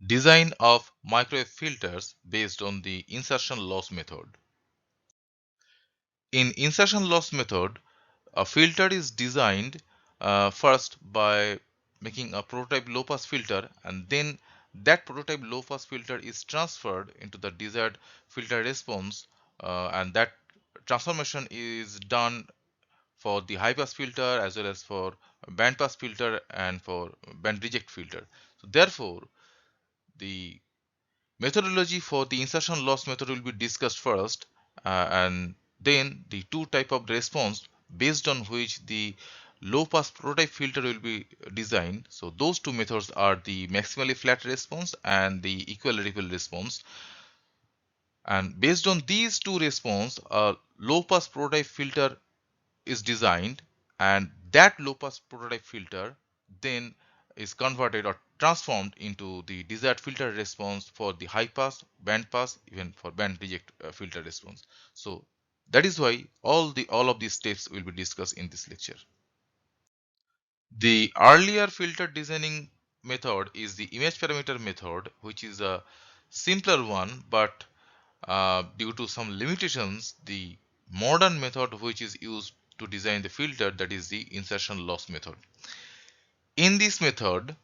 Design of microwave filters based on the insertion loss method. In insertion loss method, a filter is designed first by making a prototype low pass filter, and then that prototype low pass filter is transferred into the desired filter response, and that transformation is done for the high pass filter as well as for band pass filter and for band reject filter. So therefore, the methodology for the insertion loss method will be discussed first, and then the two type of response based on which the low pass prototype filter will be designed. So those two methods are the maximally flat response and the equal ripple response. And based on these two response, a low pass prototype filter is designed, and that low pass prototype filter then is converted or transformed into the desired filter response for the high pass, band pass, even for band reject filter response. So that is why all of these steps will be discussed in this lecture. The earlier filter designing method is the image parameter method, which is a simpler one, but due to some limitations, the modern method which is used to design the filter, that is the insertion loss method. In this method,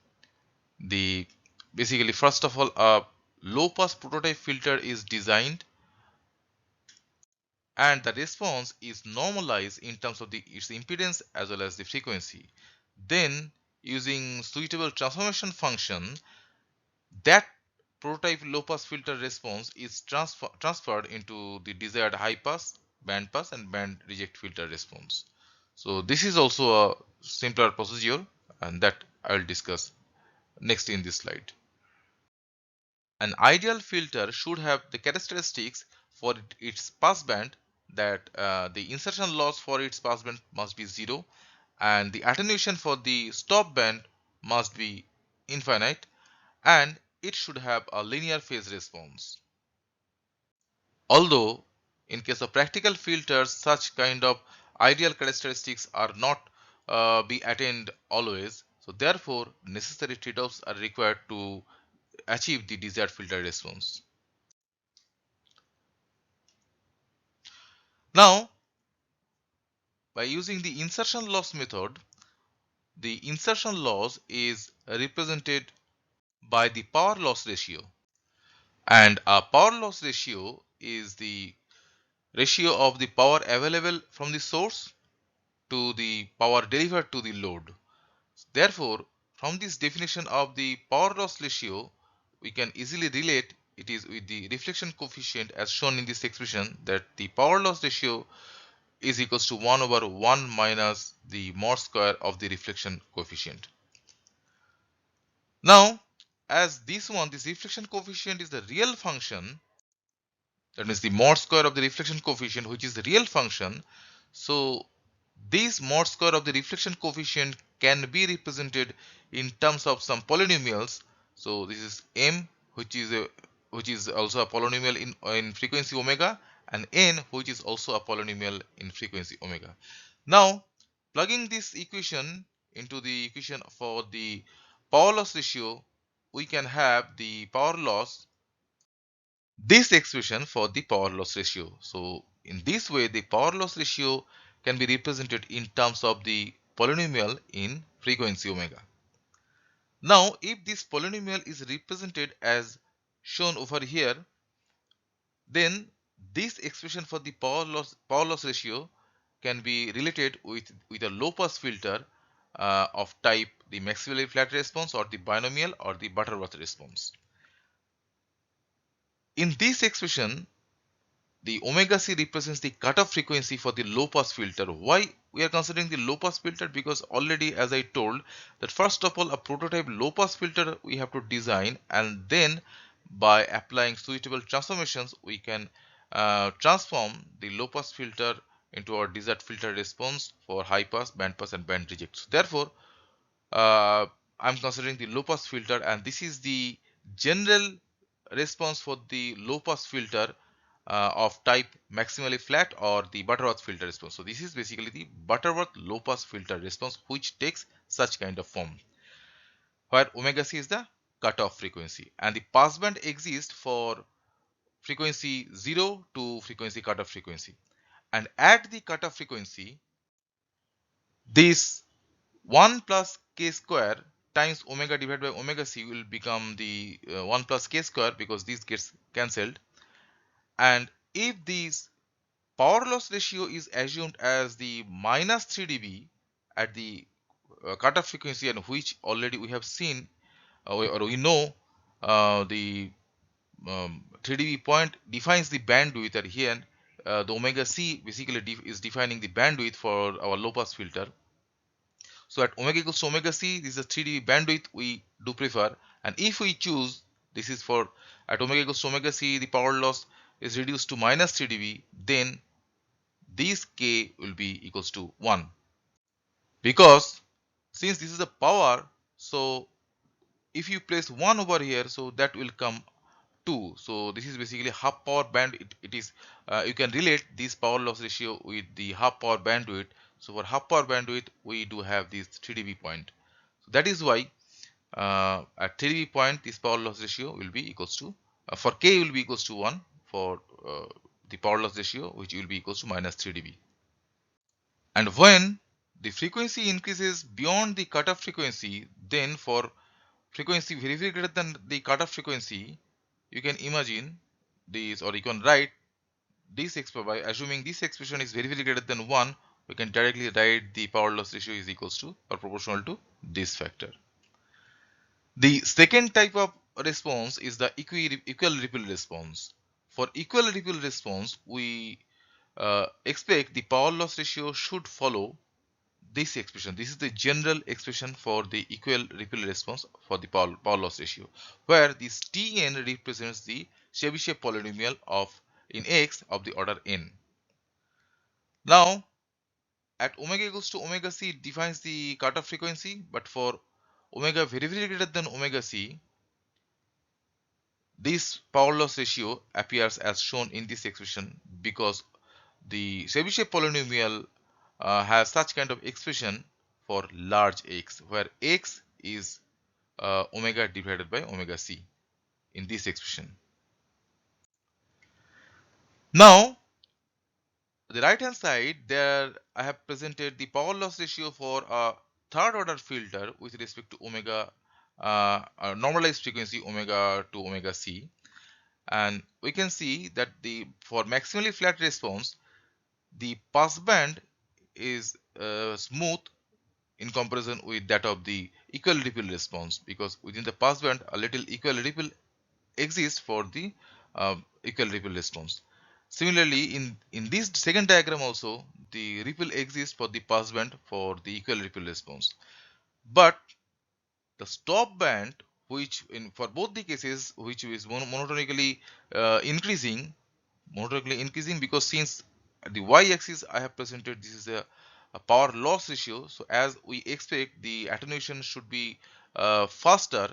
the basically first of all a low pass prototype filter is designed, and the response is normalized in terms of its impedance as well as the frequency. Then using suitable transformation function, that prototype low pass filter response is transferred into the desired high pass, band pass and band reject filter response. So this is also a simpler procedure, and that I will discuss next in this slide. An ideal filter should have the characteristics for its passband that the insertion loss for its passband must be 0, and the attenuation for the stop band must be infinite, and it should have a linear phase response. Although in case of practical filters, such kind of ideal characteristics are not be attained always, so therefore necessary trade-offs are required to achieve the desired filter response. Now, by using the insertion loss method, the insertion loss is represented by the power loss ratio, and a power loss ratio is the ratio of the power available from the source to the power delivered to the load. Therefore, from this definition of the power loss ratio, we can easily relate it is with the reflection coefficient as shown in this expression, that the power loss ratio is equals to 1 over 1 minus the mod square of the reflection coefficient. Now, as this reflection coefficient is the real function, that means the mod square of the reflection coefficient, which is the real function. So this mod square of the reflection coefficient can be represented in terms of some polynomials. So this is m, which is also a polynomial in frequency omega, and n, which is also a polynomial in frequency omega. Now, plugging this equation into the equation for the power loss ratio, we can have the power loss, this expression for the power loss ratio. So in this way, the power loss ratio can be represented in terms of the polynomial in frequency omega. Now, if this polynomial is represented as shown over here, then this expression for the power loss ratio can be related with a low pass filter of type the maximally flat response or the binomial or the Butterworth response. In this expression, the omega c represents the cutoff frequency for the low pass filter. Why we are considering the low pass filter? Because already, as I told, that first of all a prototype low pass filter we have to design, and then by applying suitable transformations we can transform the low pass filter into our desired filter response for high pass, band pass and band reject. So therefore, I'm considering the low pass filter, and this is the general response for the low pass filter of type maximally flat or the Butterworth filter response. So this is basically the Butterworth low pass filter response, which takes such kind of form, where omega c is the cutoff frequency, and the passband exists for frequency 0 to frequency cutoff frequency. And at the cutoff frequency, this 1 plus k square times omega divided by omega c will become the 1 plus k square, because this gets cancelled. And if this power loss ratio is assumed as the minus 3 dB at the cutoff frequency, and which already we have seen, or we know the 3 dB point defines the bandwidth, at here the omega c basically is defining the bandwidth for our low pass filter. So at omega equals to omega c, this is a 3 dB bandwidth we do prefer. And if we choose, this is for at omega equals to omega c, the power loss is reduced to minus 3 dB, then this k will be equals to 1. Because since this is a power, so if you place 1 over here, so that will come 2. So this is basically half power band. It is you can relate this power loss ratio with the half power bandwidth. So for half power bandwidth, we do have this 3 dB point. So that is why at 3 dB point, this power loss ratio will be equals to for k will be equals to 1 for the power loss ratio, which will be equals to minus 3 dB. And when the frequency increases beyond the cutoff frequency, then for frequency very greater than the cutoff frequency, you can imagine this, or you can write this expression by assuming this expression is very greater than 1. We can directly write the power loss ratio is equals to or proportional to this factor. The second type of response is the equal ripple response. For equal ripple response, we expect the power loss ratio should follow this expression. This is the general expression for the equal ripple response for the power loss ratio, where this Tn represents the Chebyshev polynomial of in x of the order n. Now, at omega equals to omega c defines the cutoff frequency, but for omega very greater than omega c, this power loss ratio appears as shown in this expression, because the Chebyshev polynomial has such kind of expression for large x, where x is omega divided by omega c in this expression. Now, the right hand side, there I have presented the power loss ratio for a third order filter with respect to omega normalized frequency omega to omega c, and we can see that the for maximally flat response, the passband is smooth in comparison with that of the equal ripple response, because within the passband a little equal ripple exists for the equal ripple response. Similarly, in this second diagram also, the ripple exists for the passband for the equal ripple response. But the stop band, which in for both the cases, which is monotonically increasing, because since the y-axis I have presented, this is a power loss ratio. So as we expect, the attenuation should be faster,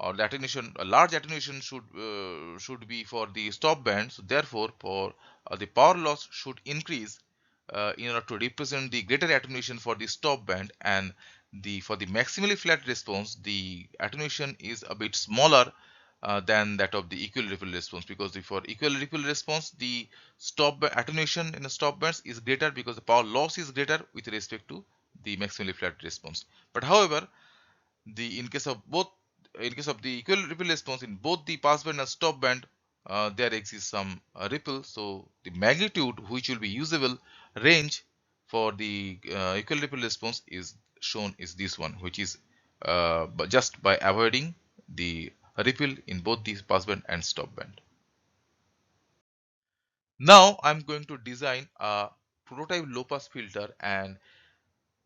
or the attenuation, a large attenuation should be for the stop band. So therefore, for the power loss should increase in order to represent the greater attenuation for the stop band, and for the maximally flat response, the attenuation is a bit smaller than that of the equal ripple response, because for equal ripple response, the attenuation in the stop bands is greater because the power loss is greater with respect to the maximally flat response. But however, in case of the equal ripple response, in both the passband and stop band, there exists some ripple. So the magnitude which will be usable range for the equal ripple response is shown is this one, which is but just by avoiding the ripple in both the passband and stop band. Now I'm going to design a prototype low pass filter, and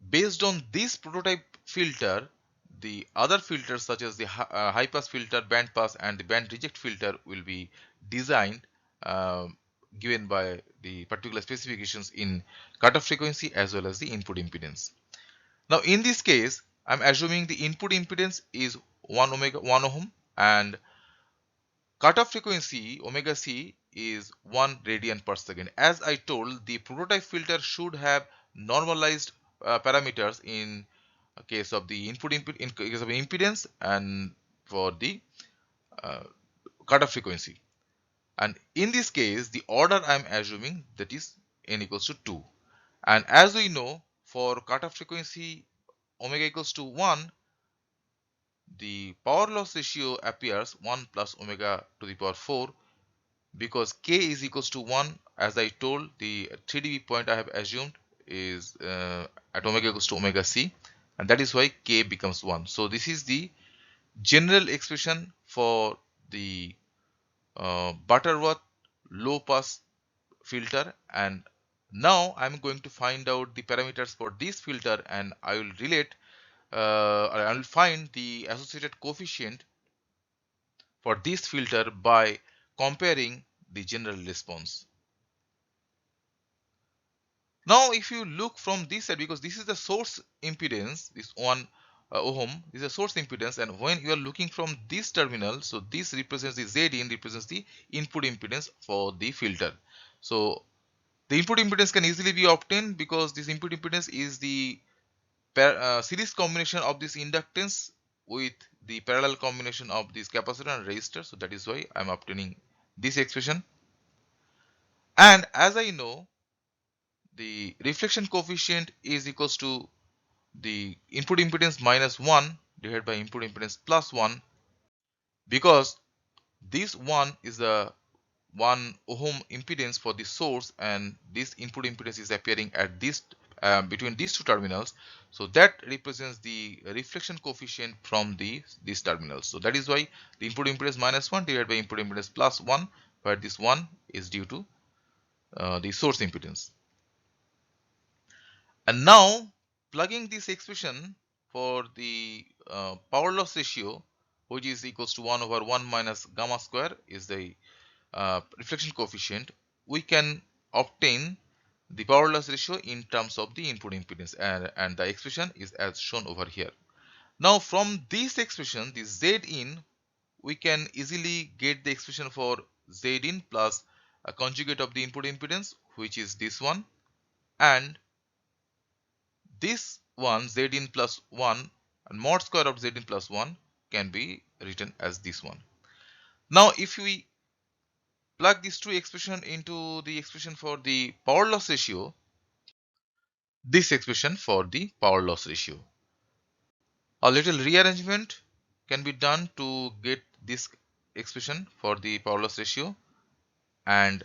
based on this prototype filter, the other filters such as the high pass filter, band pass, and the band reject filter will be designed given by the particular specifications in cutoff frequency as well as the input impedance. Now in this case, I'm assuming the input impedance is 1 ohm, and cutoff frequency omega c is 1 radian per second. As I told, the prototype filter should have normalized parameters in case of the in case of impedance, and for the uh, cutoff frequency. And in this case, the order I am assuming, that is n equals to 2. And as we know, for cutoff frequency omega equals to 1, the power loss ratio appears 1 plus omega to the power 4, because k is equals to 1. As I told, the 3 dB point I have assumed is at omega equals to omega c, and that is why k becomes 1. So this is the general expression for the Butterworth low pass filter. And now I'm going to find out the parameters for this filter, and I will relate I will find the associated coefficient for this filter by comparing the general response. Now if you look from this side, because this is the source impedance, this 1 ohm, this is a source impedance, and when you are looking from this terminal, so this represents the Zin, represents the input impedance for the filter. So the input impedance can easily be obtained, because this input impedance is the series combination of this inductance with the parallel combination of this capacitor and resistor. So that is why I am obtaining this expression. And as I know, the reflection coefficient is equals to the input impedance minus 1 divided by input impedance plus 1, because this 1 is the 1 ohm impedance for the source, and this input impedance is appearing at this between these two terminals. So that represents the reflection coefficient from these terminals. So that is why the input impedance minus 1 divided by input impedance plus 1, where this 1 is due to the source impedance. And now plugging this expression for the power loss ratio, which is equals to 1 over 1 minus gamma square, is the reflection coefficient, we can obtain the power loss ratio in terms of the input impedance, and the expression is as shown over here. Now from this expression, the Zin, we can easily get the expression for Zin plus a conjugate of the input impedance, which is this one, and this one Zin plus 1 and mod square of Zin plus 1 can be written as this one. Now if we plug these two expression into the expression for the power loss ratio, this expression for the power loss ratio, a little rearrangement can be done to get this expression for the power loss ratio. And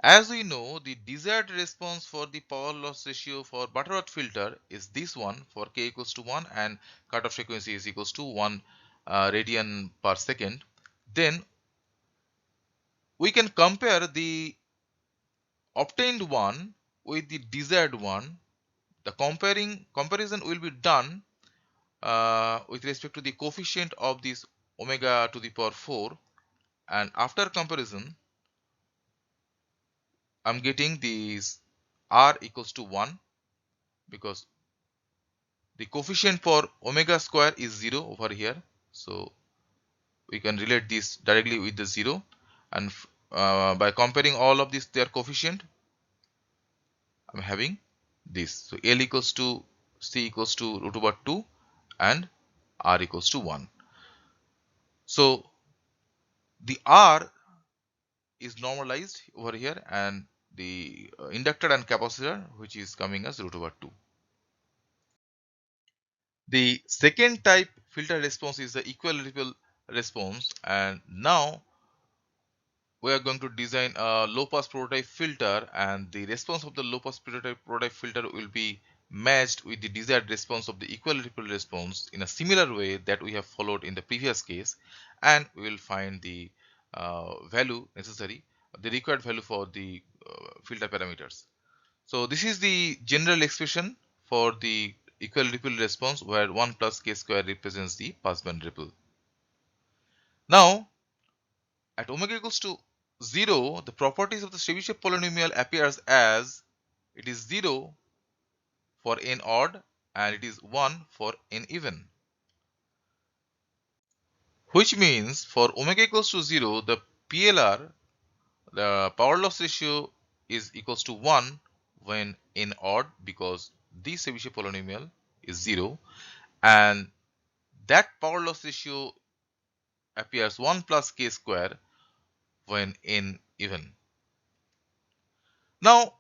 as we know, the desired response for the power loss ratio for Butterworth filter is this one, for k equals to 1 and cutoff frequency is equals to 1 radian per second. Then we can compare the obtained one with the desired one. The comparison will be done with respect to the coefficient of this omega to the power 4, and after comparison I'm getting this r equals to 1, because the coefficient for omega square is 0 over here. So we can relate this directly with the 0, and by comparing all of this their coefficient, I'm having this. So L equals to C equals to root over 2 and R equals to 1. So the R is normalized over here, and the inductor and capacitor, which is coming as root over 2. The second type filter response is the equal ripple response, and now we are going to design a low pass prototype filter, and the response of the low pass prototype filter will be matched with the desired response of the equal ripple response in a similar way that we have followed in the previous case, and we will find the value necessary, the required value for the filter parameters. So this is the general expression for the equal ripple response, where 1 plus k square represents the passband ripple. Now at omega equals to 0, the properties of the Chebyshev polynomial appears as it is 0 for n odd and it is 1 for n even. Which means for omega equals to 0, the PLR, the power loss ratio, is equals to 1 when n odd, because this Chebyshev polynomial is 0, and that power loss ratio appears 1 plus k square when n even. Now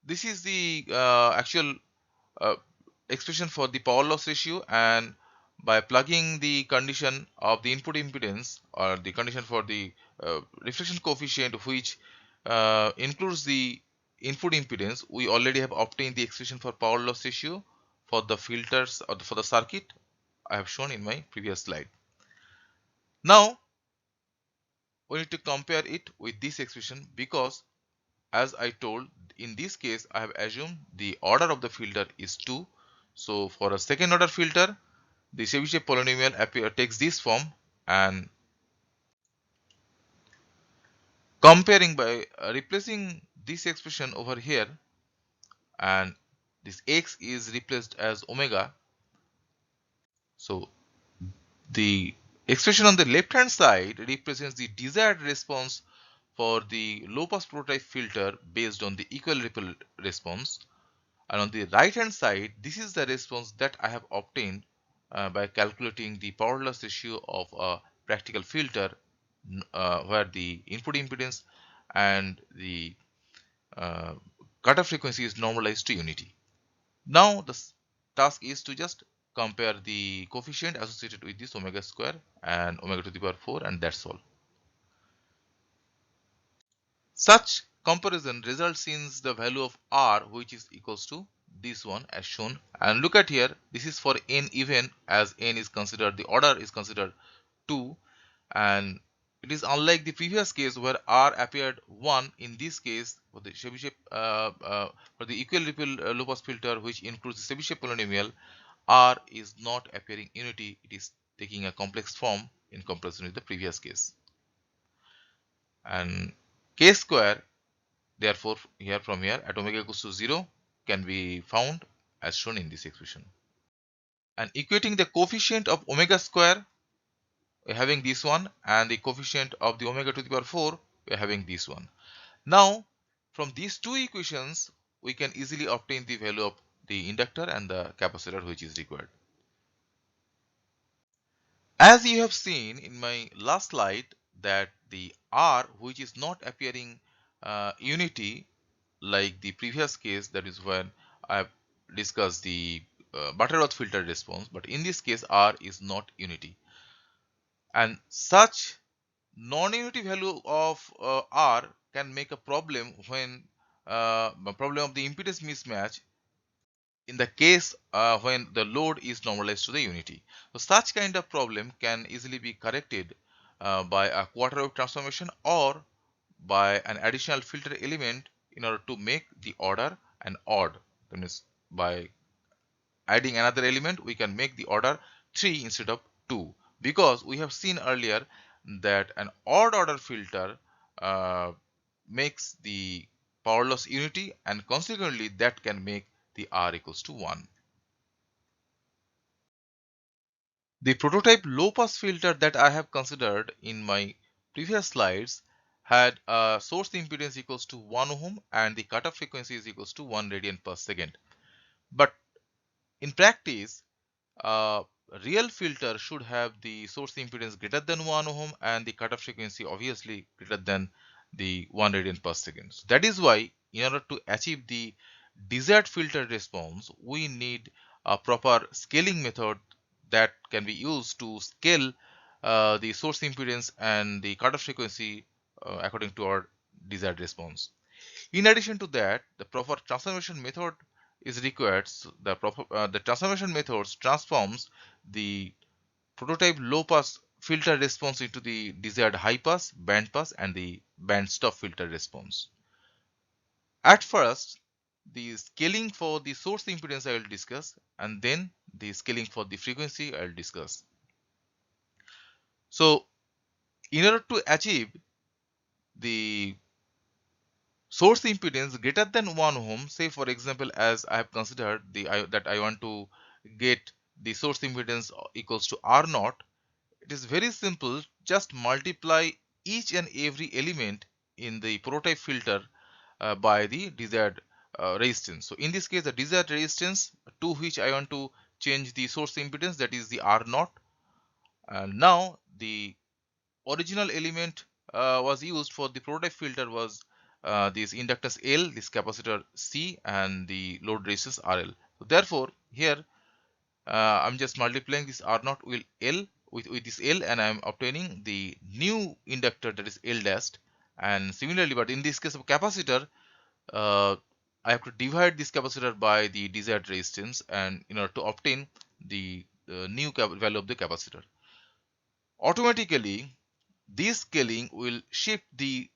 this is the actual uh, expression for the power loss ratio, and by plugging the condition of the input impedance or the condition for the reflection coefficient which includes the input impedance, we already have obtained the expression for power loss ratio for the filters or for the circuit I have shown in my previous slide. Now we need to compare it with this expression, because as I told, in this case I have assumed the order of the filter is 2. So for a second order filter, the Chebyshev polynomial takes this form, and comparing by replacing this expression over here, and this x is replaced as omega. So the expression on the left hand side represents the desired response for the low pass prototype filter based on the equal ripple response, and on the right hand side this is the response that I have obtained by calculating the power loss ratio of a practical filter where the input impedance and the uh, cutoff frequency is normalized to unity. Now the task is to just compare the coefficient associated with this omega square and omega to the power 4, and that's all. Such comparison results in the value of R, which is equals to this one as shown. And look at here, this is for n even, as n is considered, the order is considered 2, and it is unlike the previous case where R appeared 1. In this case, for the Chebyshev for the equal ripple low pass filter which includes the Chebyshev polynomial, R is not appearing unity, it is taking a complex form in comparison with the previous case. And k square, therefore here from here at omega equals to 0 can be found as shown in this expression. And equating the coefficient of omega square, we are having this one, and the coefficient of the omega to the power 4, we are having this one. Now from these two equations we can easily obtain the value of the inductor and the capacitor which is required. As you have seen in my last slide that the R which is not appearing unity like the previous case, that is when I have discussed the Butterworth filter response, but in this case R is not unity, and such non-unity value of R can make a problem when a problem of the impedance mismatch in the case when the load is normalized to the unity. So such kind of problem can easily be corrected by a quarter wave transformation or by an additional filter element in order to make the order an odd. That means by adding another element we can make the order 3 instead of 2, because we have seen earlier that an odd order filter uh, makes the power loss unity, and consequently that can make the R equals to 1. The prototype low pass filter that I have considered in my previous slides had a source impedance equals to 1 ohm and the cutoff frequency is equals to 1 radian per second. But in practice, a real filter should have the source impedance greater than 1 ohm and the cutoff frequency obviously greater than the 1 radian per second. So that is why in order to achieve the desired filter response, we need a proper scaling method that can be used to scale the source impedance and the cutoff frequency according to our desired response. In addition to that, the proper transformation method is required. So the transformation methods transforms the prototype low pass filter response into the desired high pass, band pass, and the band stop filter response. At first, the scaling for the source impedance I will discuss, and then the scaling for the frequency I will discuss. So, in order to achieve the source impedance greater than 1 ohm, say for example, as I have considered that I want to get the source impedance equals to R naught, it is very simple. Just multiply each and every element in the prototype filter by the desired resistance. So in this case, the desired resistance to which I want to change the source impedance, that is the R naught, And now the original element was used for the prototype filter was this inductance L, this capacitor C, and the load resistance RL. So therefore here I'm just multiplying this R naught with L with this L, and I'm obtaining the new inductor, that is L dashed. And similarly, but in this case of capacitor, I have to divide this capacitor by the desired resistance, and in order to obtain the new value of the capacitor. Automatically, this scaling will shift the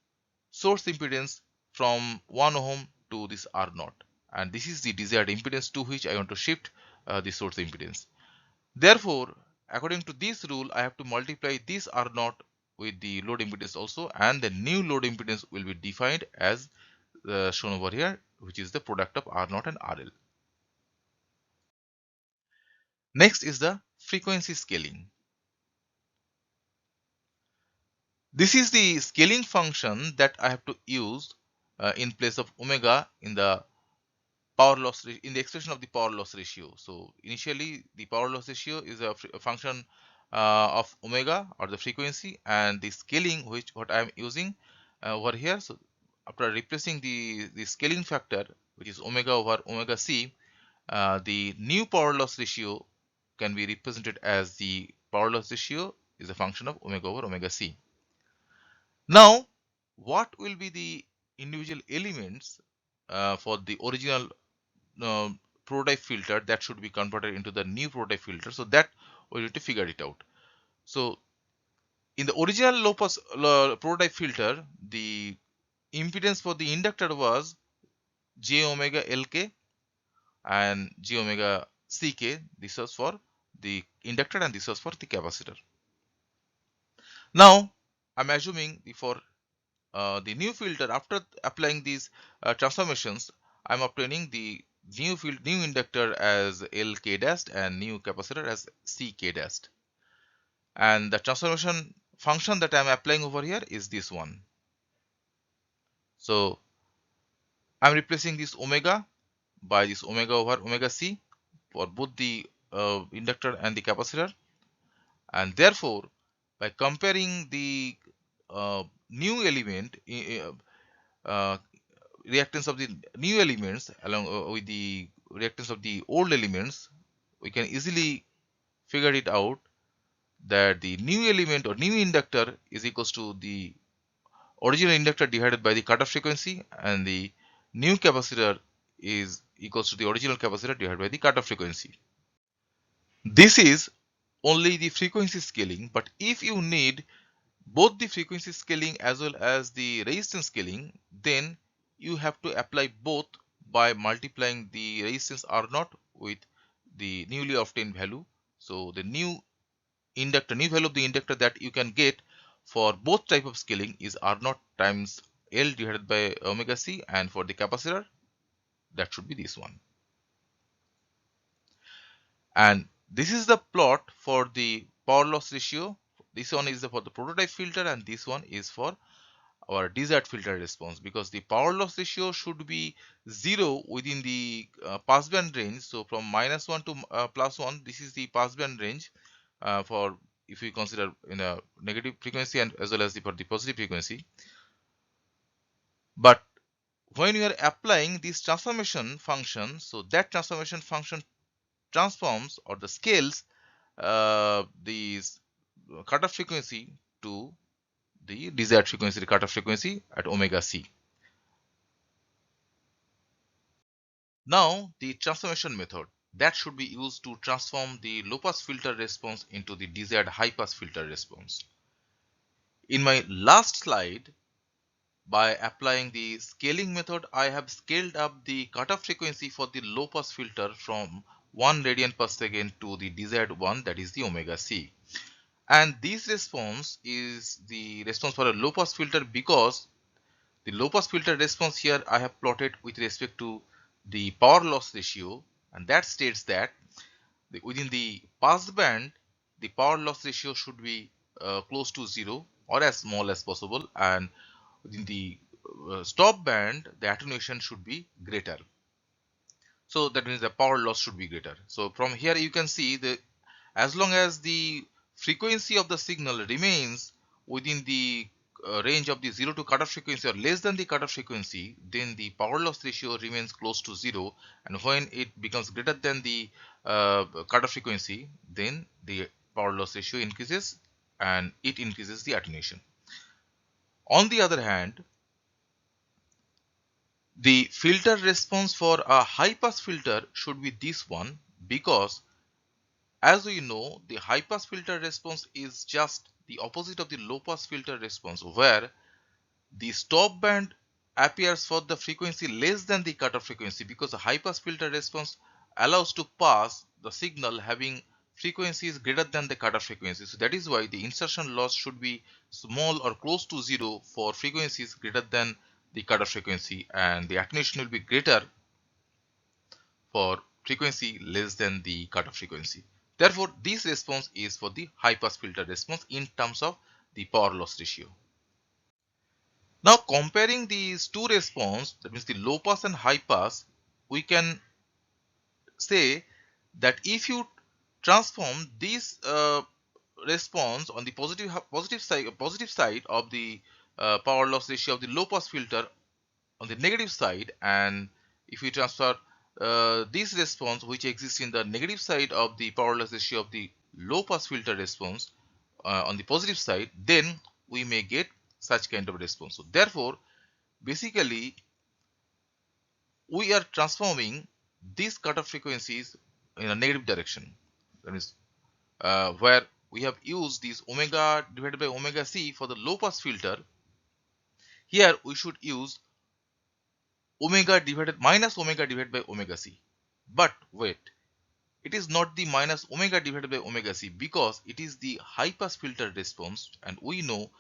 source impedance from 1 ohm to this R naught, and this is the desired impedance to which I want to shift the source impedance. Therefore, according to this rule, I have to multiply this R naught with the load impedance also, and the new load impedance will be defined as shown over here, which is the product of R naught and RL. Next is the frequency scaling. This is the scaling function that I have to use in place of omega in the power loss in the expression of the power loss ratio. So initially the power loss ratio is a function of omega, or the frequency, and the scaling what I am using over here. So after replacing the scaling factor, which is omega over omega c, the new power loss ratio can be represented as the power loss ratio is a function of omega over omega c. Now, what will be the individual elements for the original prototype filter that should be converted into the new prototype filter? So that we need to figure it out. So in the original low pass prototype filter, the impedance for the inductor was j omega lk and j omega ck. This was for the inductor and this was for the capacitor. Now I'm assuming for the new filter, after applying these transformations, I'm obtaining the new inductor as Lk dashed and new capacitor as Ck dashed. And the transformation function that I'm applying over here is this one. So I'm replacing this omega by this omega over omega c for both the inductor and the capacitor, and therefore by comparing the new element uh, reactance of the new elements along with the reactance of the old elements, we can easily figure it out that the new element or new inductor is equals to the original inductor divided by the cutoff frequency, and the new capacitor is equals to the original capacitor divided by the cutoff frequency. This is only the frequency scaling, but if you need both the frequency scaling as well as the resistance scaling, then you have to apply both by multiplying the resistance R naught with the newly obtained value. So the new value of the inductor that you can get for both type of scaling is R naught times L divided by omega c, and for the capacitor that should be this one. And this is the plot for the power loss ratio. This one is for the prototype filter, and this one is for our desired filter response, because the power loss ratio should be 0 within the passband range. So from -1 to +1, this is the passband range for if we consider in a negative frequency and as well as for the positive frequency. But when you are applying this transformation function, so that transformation function transforms or the scales these cutoff frequency to the desired frequency, the cutoff frequency at omega c. Now the transformation method that should be used to transform the low pass filter response into the desired high pass filter response. In my last slide, by applying the scaling method, I have scaled up the cutoff frequency for the low pass filter from 1 radian per second to the desired one, that is the omega c. And this response is the response for a low pass filter, because the low pass filter response here I have plotted with respect to the power loss ratio, and that states that within the passed band the power loss ratio should be close to 0 or as small as possible, and within the stop band the attenuation should be greater. So that means the power loss should be greater. So from here you can see that as long as the frequency of the signal remains within the range of the 0 to cutoff frequency or less than the cutoff frequency, then the power loss ratio remains close to 0, and when it becomes greater than the cutoff frequency, then the power loss ratio increases and it increases the attenuation. On the other hand, the filter response for a high pass filter should be this one, because as we know, the high pass filter response is just the opposite of the low pass filter response, where the stop band appears for the frequency less than the cutoff frequency, because the high pass filter response allows to pass the signal having frequencies greater than the cutoff frequency. So that is why the insertion loss should be small or close to 0 for frequencies greater than the cutoff frequency, and the attenuation will be greater for frequency less than the cutoff frequency. Therefore, this response is for the high pass filter response in terms of the power loss ratio. Now, comparing these two response, that means the low pass and high pass, we can say that if you transform this response on the positive side of the power loss ratio of the low pass filter on the negative side, and if we transfer this response which exists in the negative side of the power loss ratio of the low pass filter response on the positive side, then we may get such kind of response. So therefore, basically we are transforming these cutoff frequencies in a negative direction. That is where we have used this omega divided by omega c for the low pass filter. Here we should use minus omega divided by omega c. But wait, it is not the minus omega divided by omega c, because it is the high pass filter response, and we know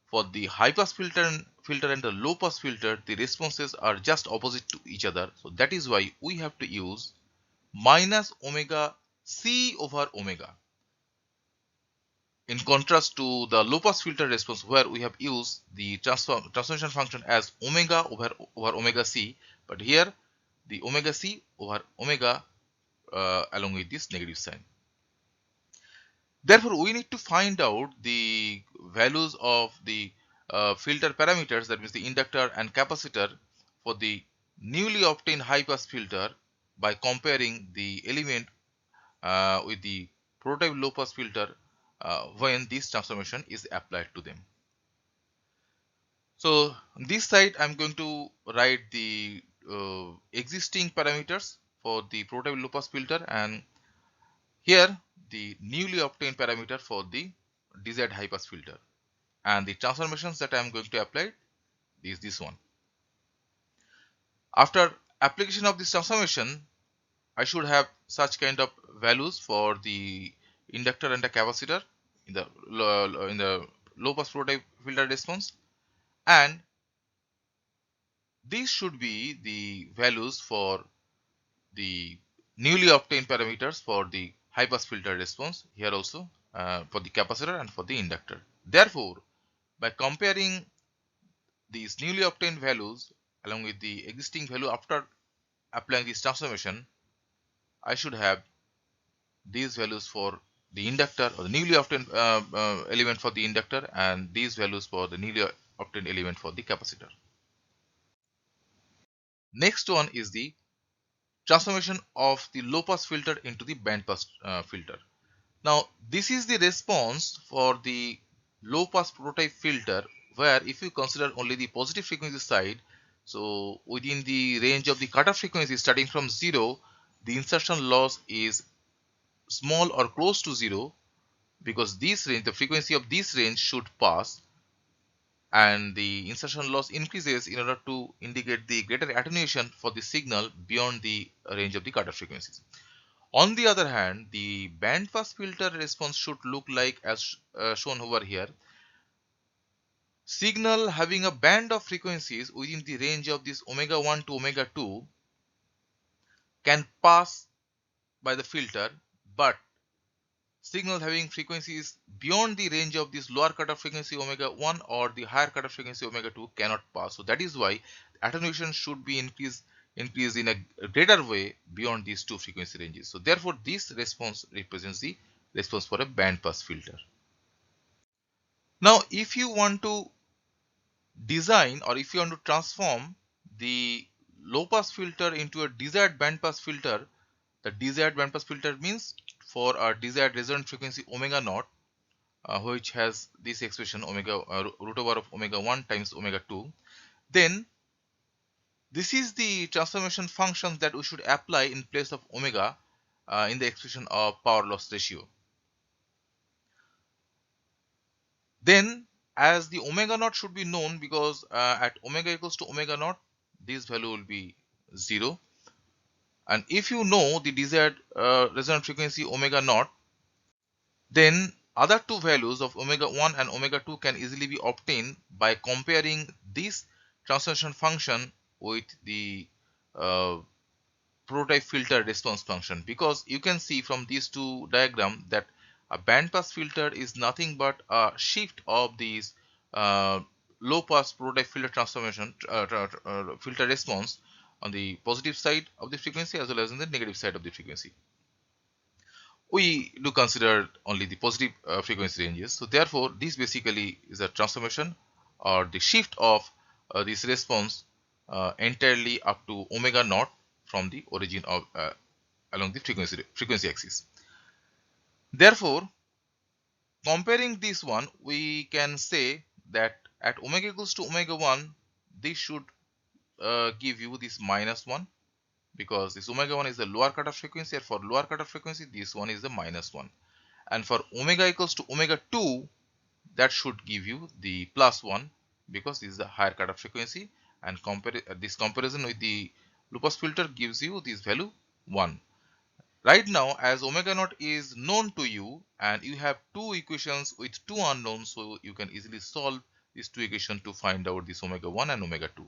for the high pass filter and the low pass filter, the responses are just opposite to each other. So that is why we have to use minus omega c over omega, in contrast to the low pass filter response, where we have used the transformation function as omega over omega c, but here the omega c over omega along with this negative sign. Therefore, we need to find out the values of the filter parameters, that means the inductor and capacitor, for the newly obtained high pass filter by comparing the element with the prototype low pass filter when this transformation is applied to them. So on this side, I'm going to write the existing parameters for the prototype low pass filter, and here the newly obtained parameter for the desired high pass filter, and the transformations that I am going to apply is this one. After application of this transformation, I should have such kind of values for the inductor and the capacitor in the low pass prototype filter response, and these should be the values for the newly obtained parameters for the high pass filter response here also for the capacitor and for the inductor. Therefore, by comparing these newly obtained values along with the existing value after applying this transformation, I should have these values for the inductor or the newly obtained element for the inductor, and these values for the newly obtained element for the capacitor. Next one is the transformation of the low pass filter into the band pass filter. Now this is the response for the low pass prototype filter, where if you consider only the positive frequency side, so within the range of the cutoff frequency starting from 0, the insertion loss is small or close to 0, because this range, the frequency of this range should pass, and the insertion loss increases in order to indicate the greater attenuation for the signal beyond the range of the cutoff frequencies. On the other hand, the band pass filter response should look like as shown over here. Signal having a band of frequencies within the range of this omega 1 to omega 2 can pass by the filter, but signal having frequencies beyond the range of this lower cutoff frequency omega 1 or the higher cutoff frequency omega 2 cannot pass. So that is why attenuation should be increased in a greater way beyond these two frequency ranges. So therefore, this response represents the response for a band pass filter. Now if you want to design, or if you want to transform the low pass filter into a desired band pass filter, the desired band pass filter means for a desired resonant frequency omega naught, which has this expression omega root over of omega 1 times omega 2, then this is the transformation function that we should apply in place of omega in the expression of power loss ratio. Then as the omega naught should be known, because at omega equals to omega naught this value will be 0, and if you know the desired resonant frequency omega naught, then other two values of omega 1 and omega 2 can easily be obtained by comparing this transformation function with the uh, prototype filter response function, because you can see from these two diagrams that a band pass filter is nothing but a shift of these uh, low pass prototype filter transformation filter response on the positive side of the frequency as well as on the negative side of the frequency. We do consider only the positive frequency ranges. So therefore this basically is a transformation or the shift of this response entirely up to omega naught from the origin of along the frequency axis. Therefore comparing this one, we can say that at omega equals to omega 1 this should give you this -1, because this omega 1 is the lower cutoff frequency, and for lower cutoff frequency this one is the -1, and for omega equals to omega 2 that should give you the +1, because this is the higher cutoff frequency, and this comparison with the low pass filter gives you this value 1. Right now, as omega naught is known to you and you have two equations with two unknowns, so you can easily solve these two equations to find out this omega 1 and omega 2.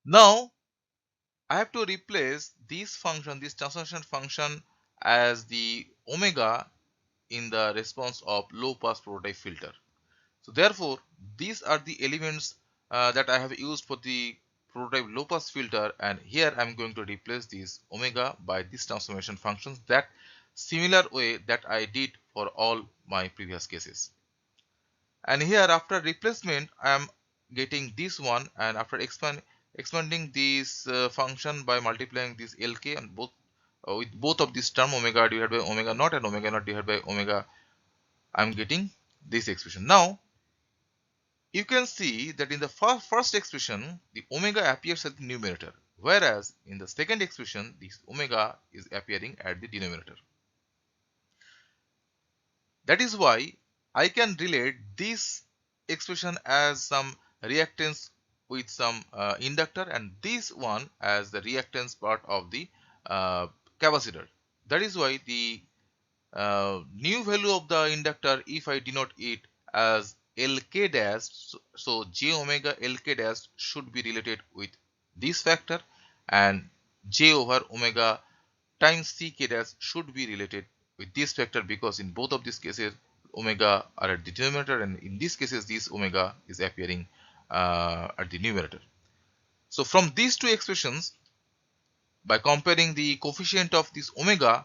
Now I have to replace this function, this transformation function, as the omega in the response of low pass prototype filter. So therefore these are the elements that I have used for the prototype low pass filter, and here I am going to replace this omega by this transformation functions, that similar way that I did for all my previous cases. And here after replacement I am getting this one, and after expanding this function by multiplying this lk and both with both of this term omega divided by omega naught and omega naught divided by omega, I am getting this expression. Now you can see that in the first expression the omega appears at the numerator, whereas in the second expression this omega is appearing at the denominator. That is why I can relate this expression as some reactance with some inductor, and this one as the reactance part of the capacitor. That is why the new value of the inductor, if I denote it as Lk dash, so j omega Lk dash should be related with this factor, and j over omega times Ck dash should be related with this factor, because in both of these cases omega are at the denominator, and in these cases this omega is appearing at the numerator. So from these two expressions, by comparing the coefficient of this omega,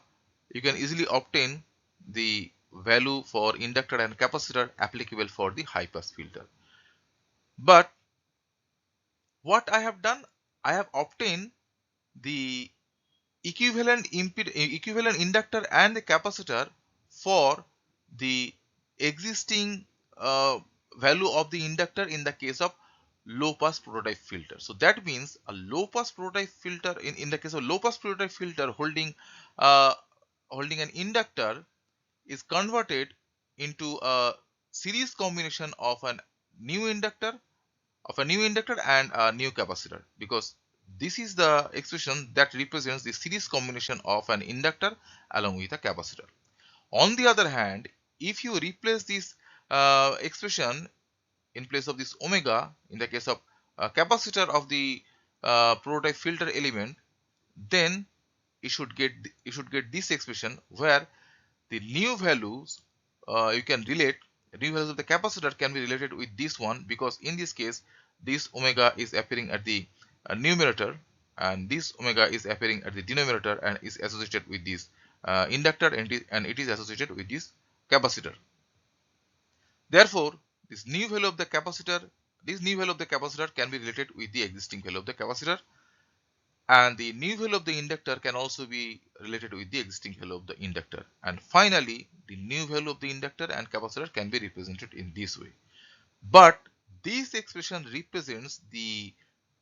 you can easily obtain the value for inductor and capacitor applicable for the high pass filter. But what I have done, I have obtained the equivalent inductor and the capacitor for the existing value of the inductor in the case of low pass prototype filter. So that means a low pass prototype filter, in the case of low pass prototype filter uh, holding an inductor, is converted into a series combination of a new inductor and a new capacitor, because this is the expression that represents the series combination of an inductor along with a capacitor. On the other hand, if you replace this expression in place of this omega in the case of capacitor of the prototype filter element, then you should get this expression where the new values you can relate, new values of the capacitor can be related with this one, because in this case this omega is appearing at the numerator and this omega is appearing at the denominator and is associated with this inductor and it is associated with this capacitor. Therefore, this new value of the capacitor can be related with the existing value of the capacitor, and the new value of the inductor can also be related with the existing value of the inductor. And finally, the new value of the inductor and capacitor can be represented in this way. But this expression represents the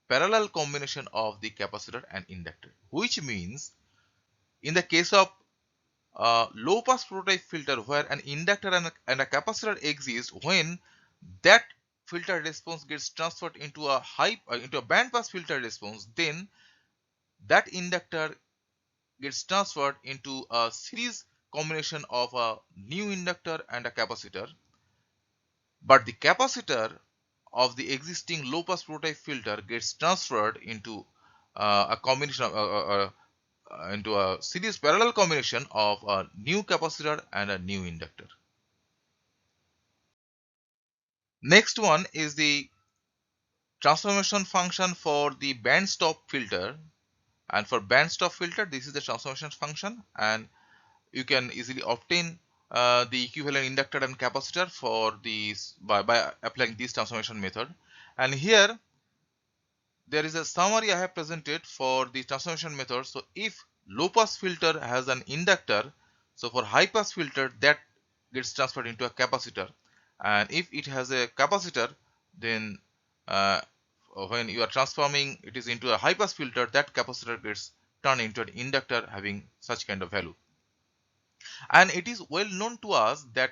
parallel combination of the capacitor and inductor, which means in the case of low pass prototype filter where an inductor and a capacitor exist, when that filter response gets transferred into a band pass filter response, then that inductor gets transferred into a series combination of a new inductor and a capacitor, but the capacitor of the existing low pass prototype filter gets transferred into a combination of into a series parallel combination of a new capacitor and a new inductor. Next one is the transformation function for the band stop filter, and for band stop filter this is the transformation function, and you can easily obtain the equivalent inductor and capacitor for these by applying this transformation method. And here there is a summary I have presented for the transformation method. So if low pass filter has an inductor, so for high pass filter that gets transferred into a capacitor, and if it has a capacitor, then when you are transforming it is into a high pass filter, that capacitor gets turned into an inductor having such kind of value. And it is well known to us that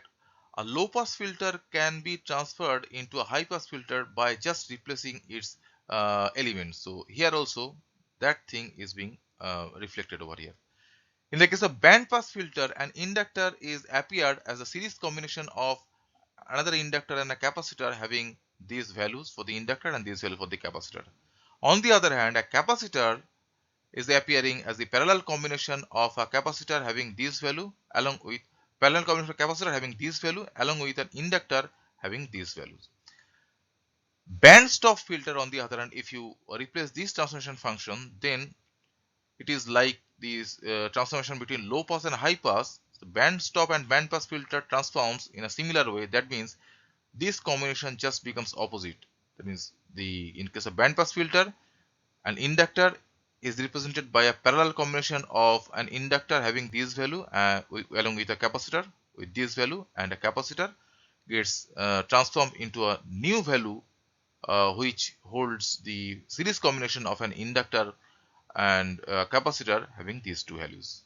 a low pass filter can be transferred into a high pass filter by just replacing its elements. So here also that thing is being reflected over here. In the case of band pass filter, an inductor is appeared as a series combination of another inductor and a capacitor having these values for the inductor and these values for the capacitor. On the other hand, a capacitor is appearing as the parallel combination of a capacitor having this value along with parallel combination of capacitor having this value along with an inductor having these values. Band stop filter on the other hand, if you replace this transformation function, then it is like this transformation between low pass and high pass. So band stop and band pass filter transforms in a similar way. That means this combination just becomes opposite. That means in case of band pass filter, an inductor is represented by a parallel combination of an inductor having this value along with a capacitor with this value, and a capacitor gets transformed into a new value which holds the series combination of an inductor and capacitor having these two values.